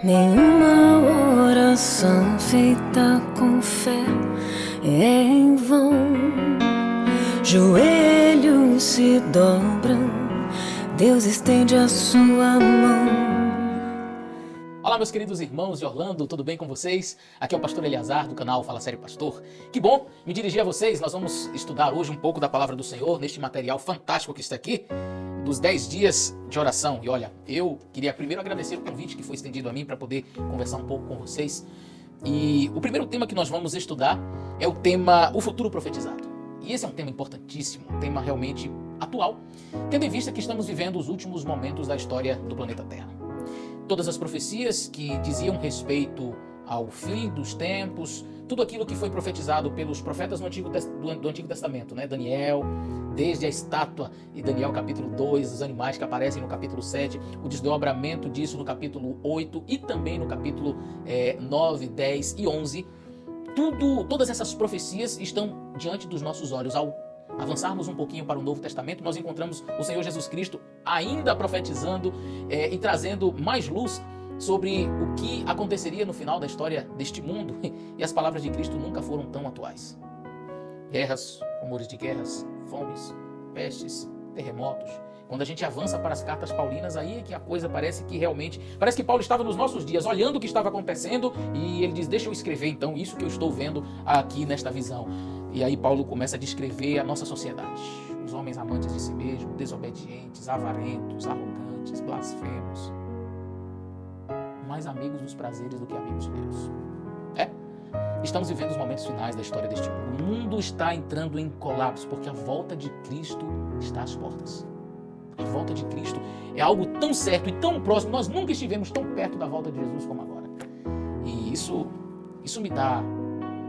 Nenhuma oração feita com fé é em vão. Joelhos se dobram, Deus estende a sua mão. Olá, meus queridos irmãos de Orlando, tudo bem com vocês? Aqui é o pastor Eleazar, do canal Fala Sério Pastor. Que bom me dirigir a vocês. Nós vamos estudar hoje um pouco da Palavra do Senhor, neste material fantástico que está aqui, dos 10 dias de oração. E olha, eu queria primeiro agradecer o convite que foi estendido a mim para poder conversar um pouco com vocês. E o primeiro tema que nós vamos estudar é o tema O Futuro Profetizado. E esse é um tema importantíssimo, um tema realmente atual, tendo em vista que estamos vivendo os últimos momentos da história do planeta Terra. Todas as profecias que diziam respeito ao fim dos tempos, tudo aquilo que foi profetizado pelos profetas do Antigo Testamento, né? Daniel, desde a estátua de Daniel capítulo 2, os animais que aparecem no capítulo 7, o desdobramento disso no capítulo 8 e também no capítulo 9, 10 e 11, todas essas profecias estão diante dos nossos olhos. Ao avançarmos um pouquinho para o Novo Testamento, nós encontramos o Senhor Jesus Cristo ainda profetizando e trazendo mais luz sobre o que aconteceria no final da história deste mundo. E as palavras de Cristo nunca foram tão atuais. Guerras, rumores de guerras, fomes, pestes, terremotos. Quando a gente avança para as cartas paulinas, aí é que a coisa parece que Paulo estava nos nossos dias, olhando o que estava acontecendo, e ele diz, deixa eu escrever então isso que eu estou vendo aqui nesta visão. E aí Paulo começa a descrever a nossa sociedade. Os homens amantes de si mesmos, desobedientes, avarentos, arrogantes, blasfemos. Mais amigos dos prazeres do que amigos de Deus. Estamos vivendo os momentos finais da história deste mundo. O mundo está entrando em colapso porque a volta de Cristo está às portas. A volta de Cristo é algo tão certo e tão próximo. Nós nunca estivemos tão perto da volta de Jesus como agora. E isso me dá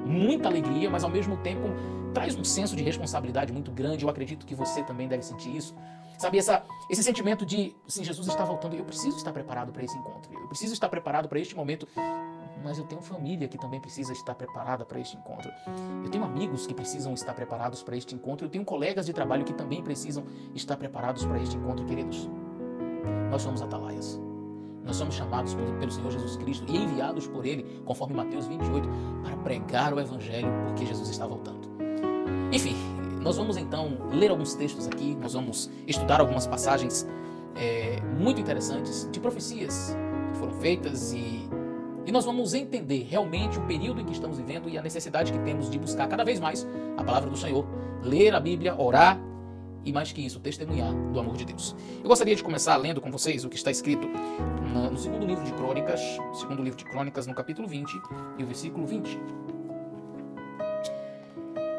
muita alegria, mas ao mesmo tempo traz um senso de responsabilidade muito grande. Eu acredito que você também deve sentir isso. Sabe, esse sentimento de, sim, Jesus está voltando, eu preciso estar preparado para esse encontro. Eu preciso estar preparado para este momento. Mas eu tenho família que também precisa estar preparada para este encontro. Eu tenho amigos que precisam estar preparados para este encontro. Eu tenho colegas de trabalho que também precisam estar preparados para este encontro, queridos. Nós somos atalaias. Nós somos chamados pelo Senhor Jesus Cristo e enviados por Ele, conforme Mateus 28, para pregar o Evangelho, porque Jesus está voltando. Enfim, nós vamos então ler alguns textos aqui, nós vamos estudar algumas passagens muito interessantes de profecias que foram feitas e nós vamos entender realmente o período em que estamos vivendo e a necessidade que temos de buscar cada vez mais a palavra do Senhor, ler a Bíblia, orar e, mais que isso, testemunhar do amor de Deus. Eu gostaria de começar lendo com vocês o que está escrito no segundo livro de Crônicas, no capítulo 20 e o versículo 20.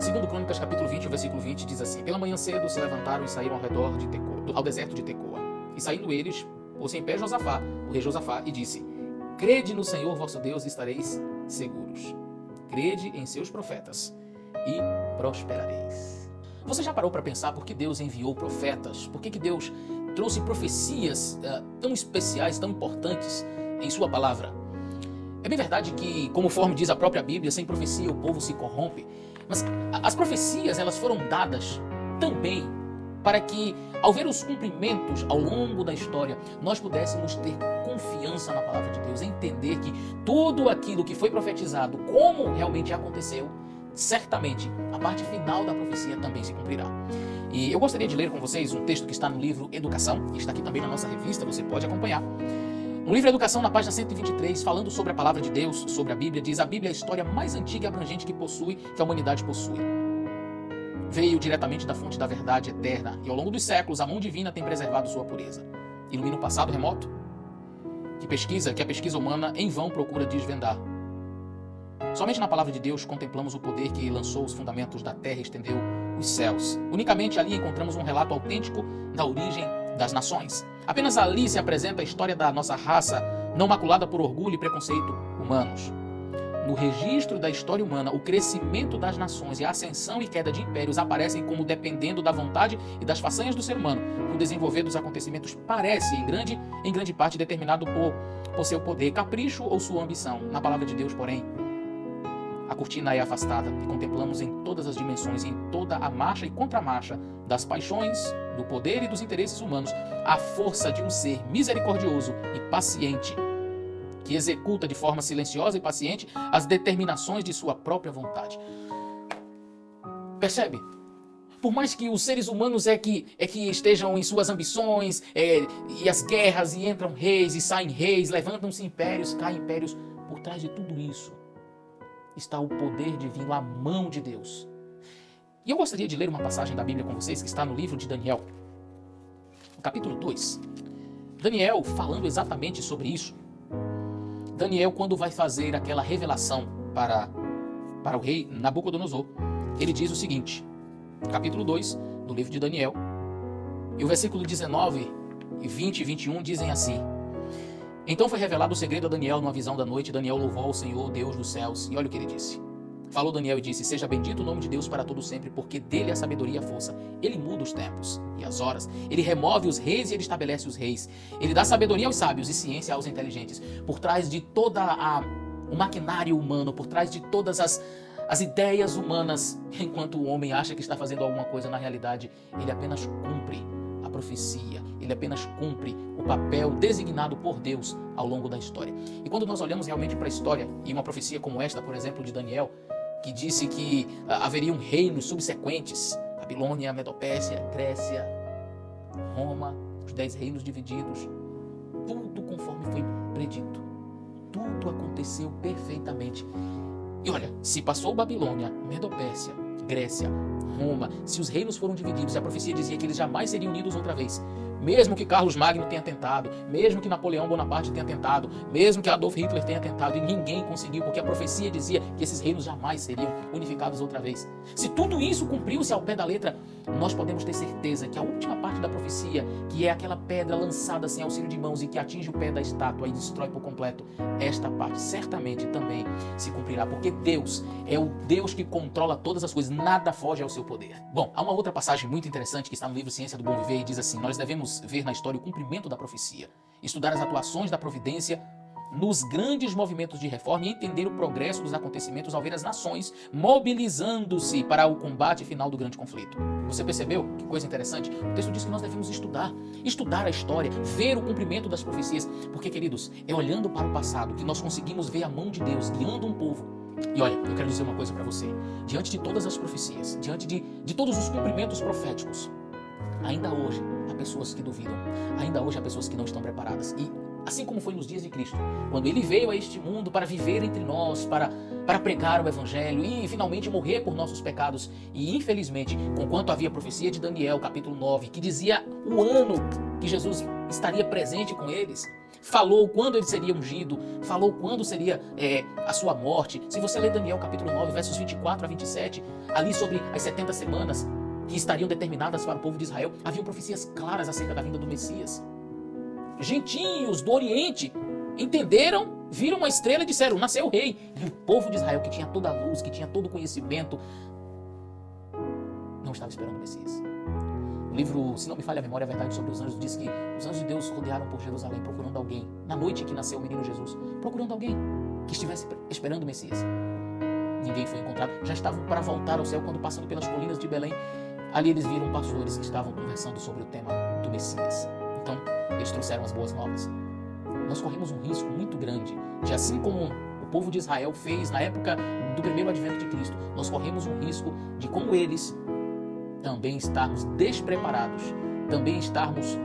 Segundo Crônicas, capítulo 20, o versículo 20 diz assim: Pela manhã cedo se levantaram e saíram ao redor ao deserto de Tecoa. E saindo eles, pôs-se em pé o rei Josafá, e disse: Crede no Senhor vosso Deus e estareis seguros. Crede em seus profetas e prosperareis. Você já parou para pensar por que Deus enviou profetas? Por que Deus trouxe profecias tão especiais, tão importantes em sua palavra? É bem verdade que, conforme diz a própria Bíblia, sem profecia o povo se corrompe. Mas as profecias, elas foram dadas também para que, ao ver os cumprimentos ao longo da história, nós pudéssemos ter confiança na palavra de Deus, entender que tudo aquilo que foi profetizado, como realmente aconteceu, certamente a parte final da profecia também se cumprirá. E eu gostaria de ler com vocês um texto que está no livro Educação, que está aqui também na nossa revista, você pode acompanhar. No livro Educação, na página 123, falando sobre a palavra de Deus, sobre a Bíblia, diz: a Bíblia é a história mais antiga e abrangente que a humanidade possui. Veio diretamente da fonte da verdade eterna e ao longo dos séculos a mão divina tem preservado sua pureza. Ilumina o passado remoto que a pesquisa humana em vão procura desvendar. Somente na palavra de Deus contemplamos o poder que lançou os fundamentos da terra e estendeu os céus. Unicamente ali encontramos um relato autêntico da origem das nações. Apenas ali se apresenta a história da nossa raça, não maculada por orgulho e preconceito humanos. No registro da história humana, o crescimento das nações e a ascensão e queda de impérios aparecem como dependendo da vontade e das façanhas do ser humano. O desenvolver dos acontecimentos parece, em grande parte, determinado por seu poder, capricho ou sua ambição. Na palavra de Deus, porém, a cortina é afastada e contemplamos em todas as dimensões, em toda a marcha e contramarcha das paixões, do poder e dos interesses humanos, a força de um ser misericordioso e paciente, que executa de forma silenciosa e paciente as determinações de sua própria vontade. Percebe? Por mais que os seres humanos é que estejam em suas ambições, e as guerras, e entram reis, e saem reis, levantam-se impérios, caem impérios, por trás de tudo isso está o poder divino, a mão de Deus. E eu gostaria de ler uma passagem da Bíblia com vocês, que está no livro de Daniel, no capítulo 2. Daniel falando exatamente sobre isso. Daniel, quando vai fazer aquela revelação para o rei Nabucodonosor, ele diz o seguinte, capítulo 2 do livro de Daniel, e o versículo 19, 20 e 21 dizem assim: Então foi revelado o segredo a Daniel numa visão da noite. Daniel louvou ao Senhor, Deus dos céus, e olha o que ele disse. Falou Daniel e disse: Seja bendito o nome de Deus para todo sempre, porque dele é a sabedoria e a força. Ele muda os tempos e as horas. Ele remove os reis e ele estabelece os reis. Ele dá sabedoria aos sábios e ciência aos inteligentes. Por trás de toda o maquinário humano, por trás de todas as ideias humanas, enquanto o homem acha que está fazendo alguma coisa, na realidade, ele apenas cumpre a profecia. Ele apenas cumpre o papel designado por Deus ao longo da história. E quando nós olhamos realmente para a história, e uma profecia como esta, por exemplo, de Daniel, que disse que haveriam reinos subsequentes, Babilônia, Medopécia, Grécia, Roma, os 10 reinos divididos, tudo conforme foi predito. Tudo aconteceu perfeitamente. E olha, se passou Babilônia, Medopécia, Grécia, Roma, se os reinos foram divididos e a profecia dizia que eles jamais seriam unidos outra vez, mesmo que Carlos Magno tenha tentado, mesmo que Napoleão Bonaparte tenha tentado, mesmo que Adolf Hitler tenha tentado, e ninguém conseguiu, porque a profecia dizia que esses reinos jamais seriam unificados outra vez. Se tudo isso cumpriu-se ao pé da letra, nós podemos ter certeza que a última parte da profecia, que é aquela pedra lançada sem auxílio de mãos e que atinge o pé da estátua e destrói por completo, esta parte certamente também se cumprirá, porque Deus é o Deus que controla todas as coisas, nada foge ao seu poder. Bom, há uma outra passagem muito interessante que está no livro Ciência do Bom Viver e diz assim: nós devemos ver na história o cumprimento da profecia, estudar as atuações da providência nos grandes movimentos de reforma e entender o progresso dos acontecimentos ao ver as nações mobilizando-se para o combate final do grande conflito. Você percebeu? Que coisa interessante. O texto diz que nós devemos estudar a história, ver o cumprimento das profecias, porque, queridos, é olhando para o passado que nós conseguimos ver a mão de Deus guiando um povo. E olha, eu quero dizer uma coisa para você. Diante de todas as profecias, diante de todos os cumprimentos proféticos, ainda hoje há pessoas que duvidam, ainda hoje há pessoas que não estão preparadas. E assim como foi nos dias de Cristo, quando ele veio a este mundo para viver entre nós, para pregar o Evangelho e finalmente morrer por nossos pecados, e infelizmente, conquanto havia a profecia de Daniel, capítulo 9, que dizia o ano que Jesus estaria presente com eles, falou quando ele seria ungido, falou quando seria a sua morte. Se você ler Daniel capítulo 9, versos 24 a 27, ali sobre as 70 semanas que estariam determinadas para o povo de Israel, haviam profecias claras acerca da vinda do Messias. Gentios do Oriente entenderam, viram uma estrela e disseram: nasceu o rei. E o povo de Israel, que tinha toda a luz, que tinha todo o conhecimento, não estava esperando o Messias. O livro, se não me falha a memória, a verdade sobre os anjos, diz que os anjos de Deus rodearam por Jerusalém procurando alguém, na noite que nasceu o menino Jesus, procurando alguém que estivesse esperando o Messias. Ninguém foi encontrado. Já estavam para voltar ao céu quando, passando pelas colinas de Belém, ali eles viram pastores que estavam conversando sobre o tema do Messias. Então, eles trouxeram as boas novas. Nós corremos um risco muito grande de, assim como o povo de Israel fez na época do primeiro advento de Cristo, nós corremos um risco de, como eles, também estarmos despreparados, também estarmos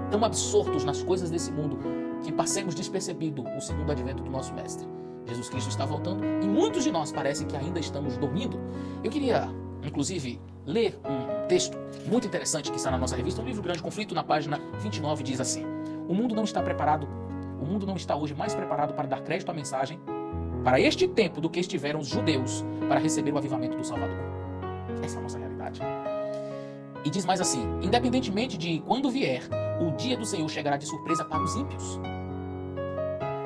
tão absortos nas coisas desse mundo que passemos despercebido o segundo advento do nosso Mestre. Jesus Cristo está voltando e muitos de nós parece que ainda estamos dormindo. Eu queria, inclusive, ler um texto muito interessante que está na nossa revista, um livro Grande Conflito, na página 29, diz assim: o mundo não está preparado, o mundo não está hoje mais preparado para dar crédito à mensagem para este tempo do que estiveram os judeus para receber o avivamento do Salvador. Essa é a nossa realidade. E diz mais assim: independentemente de quando vier, o dia do Senhor chegará de surpresa para os ímpios.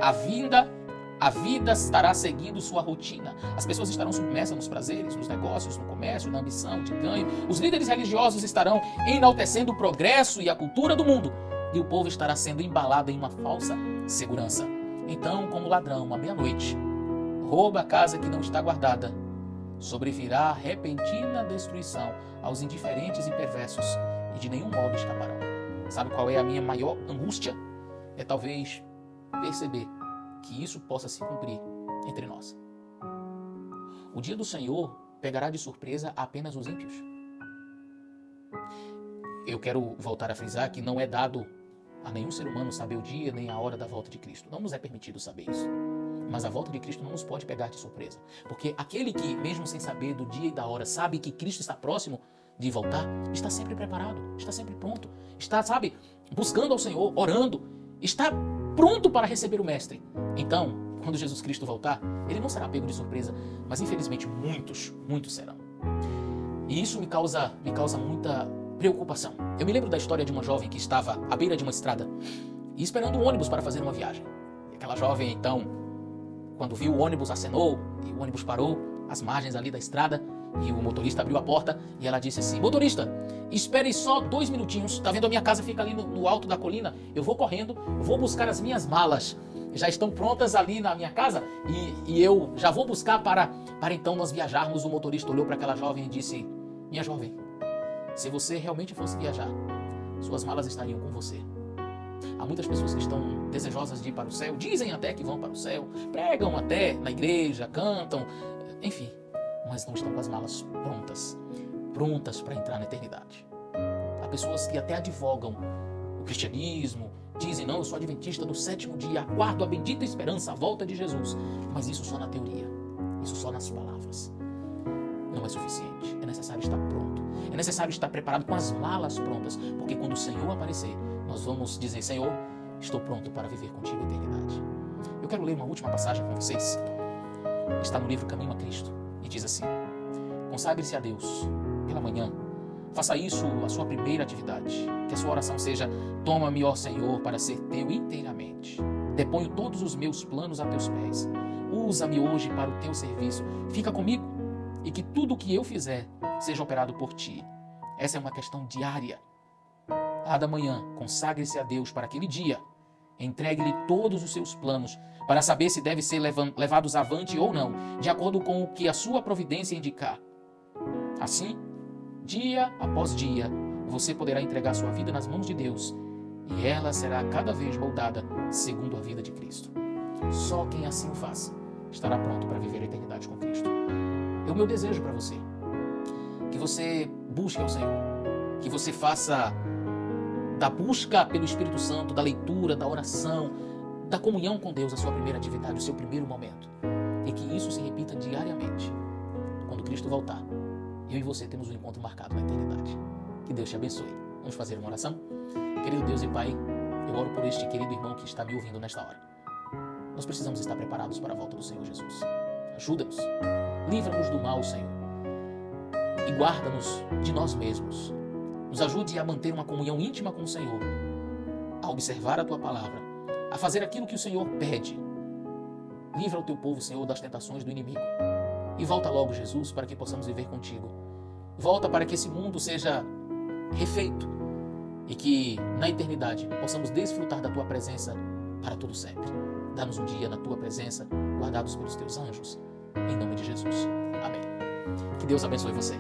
A vida estará seguindo sua rotina. As pessoas estarão submersas nos prazeres, nos negócios, no comércio, na ambição de ganho. Os líderes religiosos estarão enaltecendo o progresso e a cultura do mundo. E o povo estará sendo embalado em uma falsa segurança. Então, como ladrão, à meia-noite, rouba a casa que não está guardada, sobrevirá repentina destruição aos indiferentes e perversos, e de nenhum modo escaparão. Sabe qual é a minha maior angústia? É talvez perceber que isso possa se cumprir entre nós. O dia do Senhor pegará de surpresa apenas os ímpios. Eu quero voltar a frisar que não é dado a nenhum ser humano saber o dia nem a hora da volta de Cristo. Não nos é permitido saber isso. Mas a volta de Cristo não nos pode pegar de surpresa. Porque aquele que, mesmo sem saber do dia e da hora, sabe que Cristo está próximo de voltar, está sempre preparado, está sempre pronto, está, buscando ao Senhor, orando, está pronto para receber o Mestre. Então, quando Jesus Cristo voltar, ele não será pego de surpresa, mas infelizmente muitos serão. E isso me causa muita preocupação. Eu me lembro da história de uma jovem que estava à beira de uma estrada e esperando um ônibus para fazer uma viagem. E aquela jovem, então, quando viu o ônibus, acenou e o ônibus parou às margens ali da estrada e o motorista abriu a porta e ela disse assim: motorista, espere só 2 minutinhos, tá vendo, a minha casa fica ali no alto da colina, eu vou correndo, vou buscar as minhas malas, já estão prontas ali na minha casa e eu já vou buscar para então nós viajarmos. O motorista olhou para aquela jovem e disse: minha jovem, se você realmente fosse viajar, suas malas estariam com você. Há muitas pessoas que estão desejosas de ir para o céu, dizem até que vão para o céu, pregam até na igreja, cantam, enfim, mas não estão com as malas prontas para entrar na eternidade. Há pessoas que até advogam o cristianismo, dizem: não, eu sou adventista do 7º dia, aguardo a bendita esperança, a volta de Jesus. Mas isso só na teoria, isso só nas palavras. Não é suficiente, é necessário estar pronto, é necessário estar preparado com as malas prontas, porque quando o Senhor aparecer, nós vamos dizer: Senhor, estou pronto para viver contigo a eternidade. Eu quero ler uma última passagem com vocês, está no livro Caminho a Cristo, e diz assim: consagre-se a Deus pela manhã, faça isso a sua primeira atividade, que a sua oração seja: toma-me, ó Senhor, para ser teu inteiramente, deponho todos os meus planos a teus pés, usa-me hoje para o teu serviço, fica comigo, e que tudo o que eu fizer seja operado por ti. Essa é uma questão diária. Cada manhã, consagre-se a Deus para aquele dia, entregue-lhe todos os seus planos, para saber se devem ser levados avante ou não, de acordo com o que a sua providência indicar. Assim, dia após dia, você poderá entregar sua vida nas mãos de Deus, e ela será cada vez moldada segundo a vida de Cristo. Só quem assim o faz estará pronto para viver a eternidade com Cristo. É o meu desejo para você, que você busque ao Senhor, que você faça da busca pelo Espírito Santo, da leitura, da oração, da comunhão com Deus a sua primeira atividade, o seu primeiro momento, e que isso se repita diariamente. Quando Cristo voltar, eu e você temos um encontro marcado na eternidade. Que Deus te abençoe. Vamos fazer uma oração? Querido Deus e Pai, eu oro por este querido irmão que está me ouvindo nesta hora. Nós precisamos estar preparados para a volta do Senhor Jesus. Ajuda-nos, livra-nos do mal, Senhor, e guarda-nos de nós mesmos. Nos ajude a manter uma comunhão íntima com o Senhor, a observar a Tua palavra, a fazer aquilo que o Senhor pede. Livra o Teu povo, Senhor, das tentações do inimigo. E volta logo, Jesus, para que possamos viver contigo. Volta para que esse mundo seja refeito e que, na eternidade, possamos desfrutar da Tua presença para todo sempre. Dá-nos um dia na Tua presença, guardados pelos Teus anjos. Em nome de Jesus. Amém. Que Deus abençoe você.